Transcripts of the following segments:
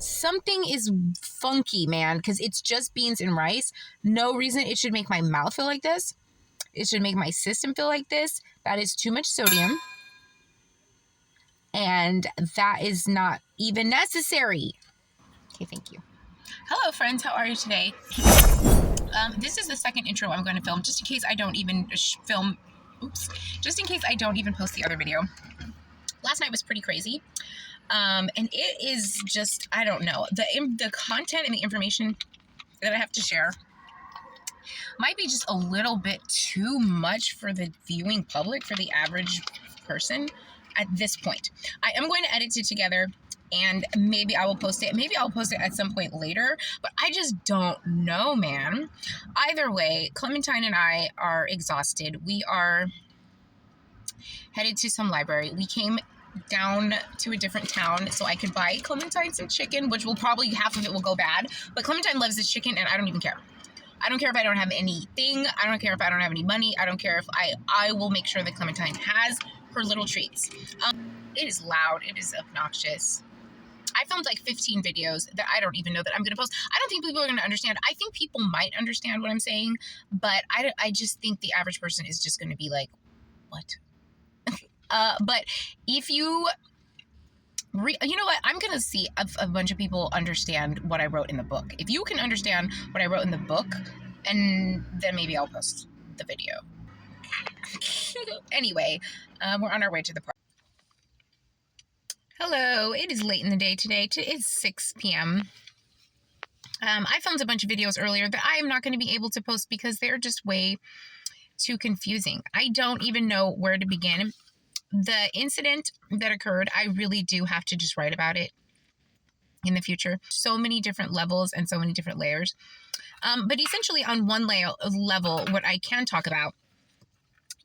something is funky, man, because it's just beans and rice. No reason it should make my mouth feel like this. It should make my system feel like this. That is too much sodium. And that is not even necessary. Okay, thank you. Hello, friends. How are you today? This is the second intro I'm going to film, just in case I don't even film. Oops. Just in case I don't even post the other video. Last night was pretty crazy. And it is just, I don't know. The content and the information that I have to share might be just a little bit too much for the viewing public, for the average person at this point. I am going to edit it together and maybe I will post it. Maybe I'll post it at some point later, but I just don't know, man. Either way, Clementine and I are exhausted. We are headed to some library. We came down to a different town so I could buy Clementine some chicken, which will probably, half of it will go bad, but Clementine loves this chicken and I don't even care. I don't care if I don't have anything. I don't care if I don't have any money. I don't care if I will make sure that Clementine has her little treats. It is loud. It is obnoxious. I filmed like 15 videos that I don't even know that I'm going to post. I don't think people are going to understand. I think people might understand what I'm saying, but I just think the average person is just going to be like, what? But if you know what? I'm going to see a bunch of people understand what I wrote in the book. If you can understand what I wrote in the book, and then maybe I'll post the video. Anyway, we're on our way to the park. Hello, it is late in the day today. It's 6 p.m. I filmed a bunch of videos earlier that I am not going to be able to post because they're just way too confusing. I don't even know where to begin. The incident that occurred, I really do have to just write about it in the future. So many different levels and so many different layers. But essentially on one level, what I can talk about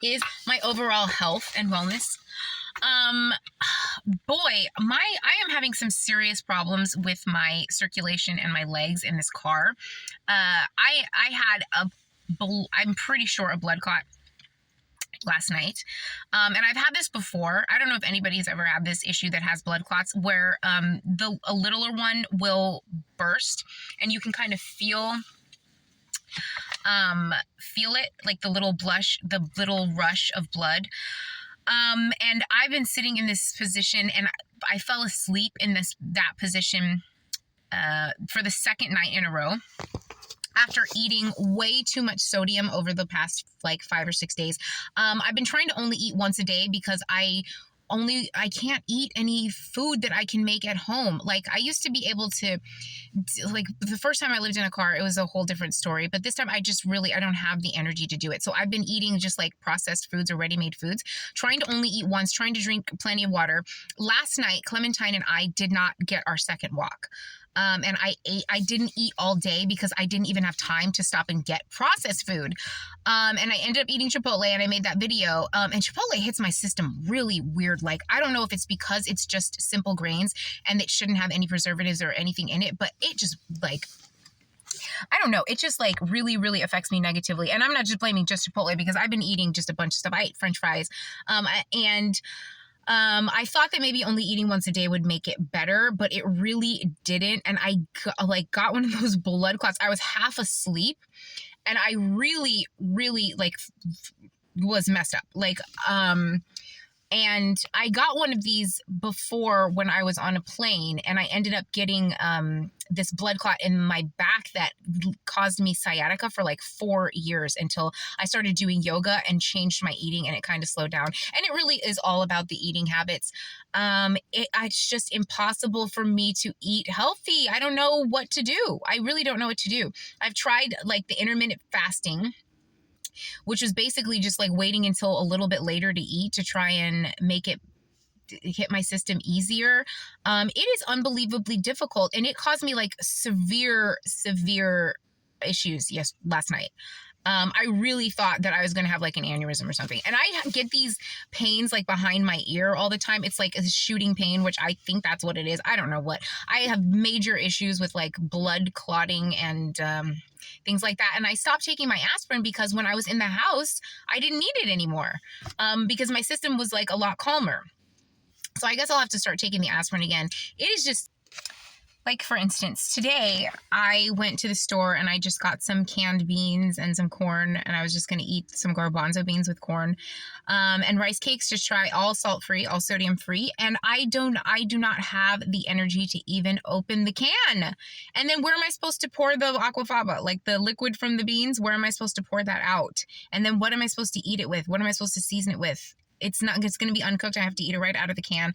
is my overall health and wellness. I am having some serious problems with my circulation and my legs in this car. I had I'm pretty sure a blood clot last night. And I've had this before. I don't know if anybody's ever had this issue that has blood clots where a littler one will burst and you can kind of feel it, like the little rush of blood. And I've been sitting in this position and I fell asleep in that position for the second night in a row after eating way too much sodium over the past like 5 or 6 days. I've been trying to only eat once a day because I can't eat any food that I can make at home. Like I used to be able to, like the first time I lived in a car, it was a whole different story. But this time I don't have the energy to do it. So I've been eating just like processed foods or ready-made foods, trying to only eat once, trying to drink plenty of water. Last night, Clementine and I did not get our second walk. And I didn't eat all day because I didn't even have time to stop and get processed food. And I ended up eating Chipotle and I made that video. And Chipotle hits my system really weird. Like, I don't know if it's because it's just simple grains and it shouldn't have any preservatives or anything in it, but it just like, I don't know. It just like really, really affects me negatively. And I'm not just blaming just Chipotle because I've been eating just a bunch of stuff. I ate French fries. I thought that maybe only eating once a day would make it better, but it really didn't. And I got one of those blood clots. I was half asleep and I really, really was messed up. And I got one of these before when I was on a plane and I ended up getting this blood clot in my back that caused me sciatica for like 4 years until I started doing yoga and changed my eating and it kind of slowed down. And it really is all about the eating habits. It's just impossible for me to eat healthy. I don't know what to do. I really don't know what to do. I've tried like the intermittent fasting, which was basically just like waiting until a little bit later to eat to try and make it hit my system easier. It is unbelievably difficult and it caused me like severe issues last night. I really thought that I was going to have like an aneurysm or something. And I get these pains like behind my ear all the time. It's like a shooting pain, which I think that's what it is. I don't know what. I have major issues with like blood clotting and things like that. And I stopped taking my aspirin because when I was in the house, I didn't need it anymore because my system was like a lot calmer. So I guess I'll have to start taking the aspirin again. It is just... Like, for instance, today I went to the store and I just got some canned beans and some corn, and I was just going to eat some garbanzo beans with corn, and rice cakes, just try all salt-free, all sodium-free, and I do not have the energy to even open the can. And then where am I supposed to pour the aquafaba, like the liquid from the beans? Where am I supposed to pour that out? And then what am I supposed to eat it with? What am I supposed to season it with? It's going to be uncooked. I have to eat it right out of the can.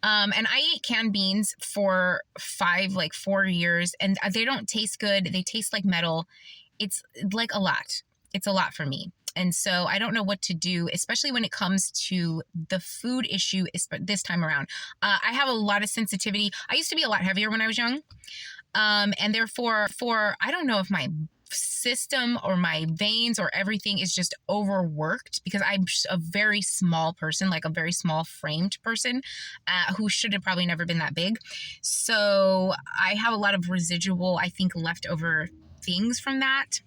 And I ate canned beans for 4 years, and they don't taste good. They taste like metal. It's like a lot. It's a lot for me. And so I don't know what to do, especially when it comes to the food issue this time around. I have a lot of sensitivity. I used to be a lot heavier when I was young. And therefore, I don't know if my system or my veins or everything is just overworked, because I'm a very small person, like a very small framed person, who should have probably never been that big. So I have a lot of residual, I think, leftover things from that.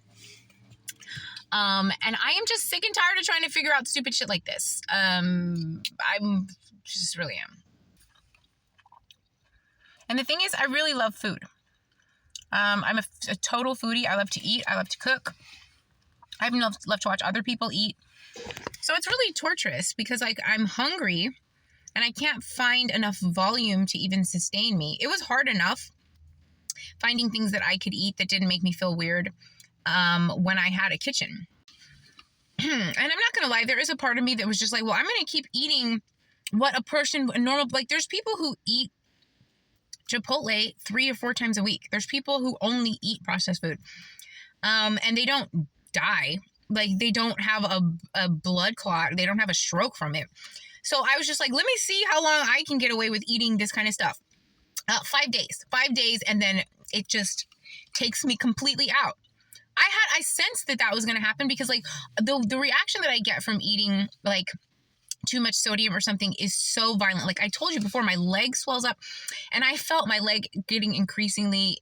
And I am just sick and tired of trying to figure out stupid shit like this. I'm just really am. And the thing is, I really love food. I'm a total foodie. I love to eat. I love to cook. I even love to watch other people eat. So it's really torturous, because I'm hungry and I can't find enough volume to even sustain me. It was hard enough finding things that I could eat that didn't make me feel weird when I had a kitchen. And I'm not going to lie, there is a part of me that was just like, well, I'm going to keep eating what a normal, like, there's people who eat Chipotle 3 or 4 times a week. There's people who only eat processed food. And they don't die. Like, they don't have a blood clot. They don't have a stroke from it. So I was just like, let me see how long I can get away with eating this kind of stuff. 5 days. 5 days, and then it just takes me completely out. I sensed that was going to happen, because, like, the reaction that I get from eating, like, too much sodium or something is so violent. Like I told you before, my leg swells up, and I felt my leg getting increasingly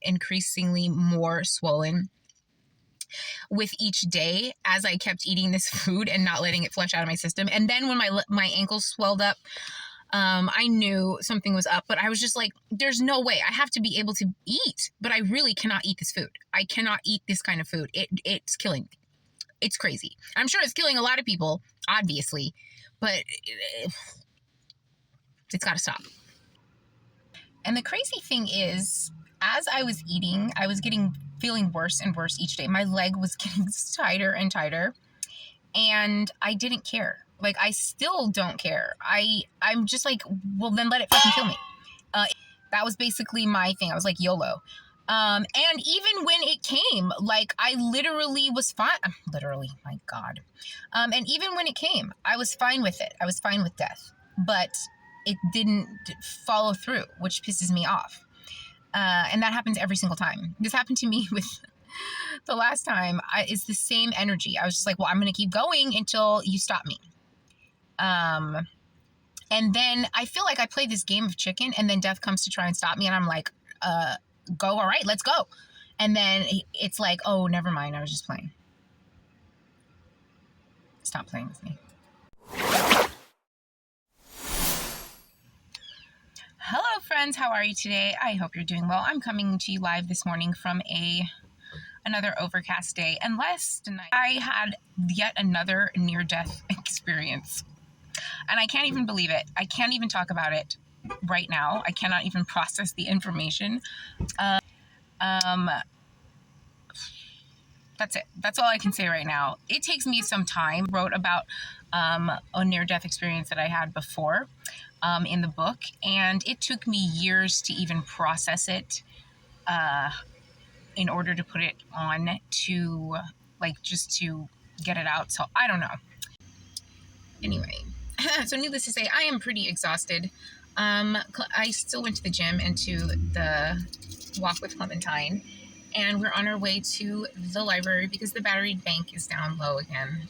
more swollen with each day as I kept eating this food and not letting it flush out of my system. And then when my ankles swelled up, I knew something was up, but I was just like, there's no way. I have to be able to eat, but I really cannot eat this food. I cannot eat this kind of food. It's killing me. It's crazy. I'm sure it's killing a lot of people, obviously, but it's got to stop. And the crazy thing is, as I was eating, I was feeling worse and worse each day. My leg was getting tighter and tighter, and I didn't care. Like, I still don't care. I'm just like, well, then let it fucking kill me. That was basically my thing. I was like, YOLO. And even when it came, like, I literally was fine. Literally, my God. And even when it came, I was fine with it. I was fine with death. But it didn't follow through, which pisses me off. And that happens every single time. This happened to me with the last time. It's the same energy. I was just like, well, I'm going to keep going until you stop me. And then I feel like I play this game of chicken, and then death comes to try and stop me. And I'm like, go, all right, let's go. And then it's like, oh, never mind, I was just playing. Stop playing with me. Hello, friends. How are you today? I hope you're doing well. I'm coming to you live this morning from another overcast day. And last night, I had yet another near-death experience. And I can't even believe it. I can't even talk about it right now. I cannot even process the information. That's it. That's all I can say right now. It takes me some time. I wrote about a near-death experience that I had before in the book, and it took me years to even process it in order to put it on to, like, just to get it out. So I don't know. Anyway, so needless to say, I am pretty exhausted. I still went to the gym and to the walk with Clementine, and we're on our way to the library because the battery bank is down low again,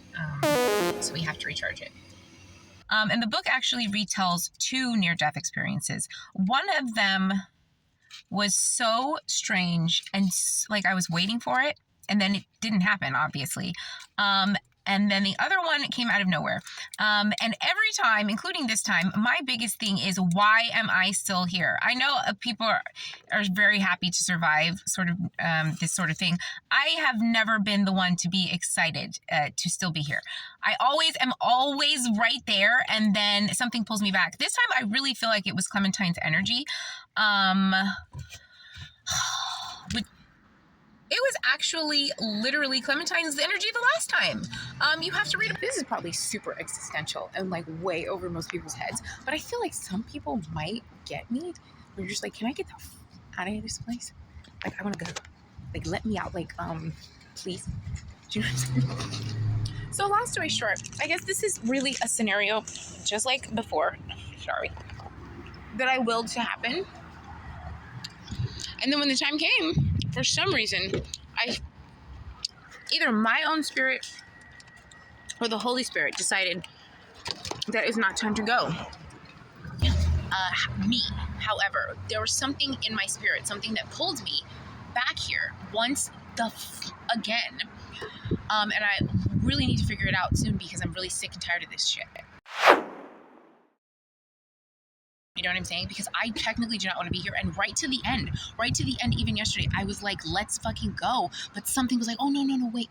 so we have to recharge it. And the book actually retells 2 near-death experiences. One of them was so strange, and like I was waiting for it, and then it didn't happen, obviously. And then the other one came out of nowhere. And every time, including this time, my biggest thing is, why am I still here? I know people are very happy to survive sort of this sort of thing. I have never been the one to be excited to still be here. I am always right there, and then something pulls me back. This time, I really feel like it was Clementine's energy. It was actually literally Clementine's energy the last time. You have to read it. This is probably super existential and like way over most people's heads, but I feel like some people might get me. They're just like, can I get the out of this place? Like, I want to go. Like, let me out. Like, please. Do you know what I'm saying? So long story short, I guess this is really a scenario just like before. Sorry. That I willed to happen. And then when the time came, for some reason, either my own spirit or the Holy Spirit decided that it's not time to go. Me, however, there was something in my spirit, something that pulled me back here once again. And I really need to figure it out soon because I'm really sick and tired of this shit. You know what I'm saying? Because I technically do not want to be here. And right to the end, even yesterday, I was like, let's fucking go. But something was like, oh, no, wait.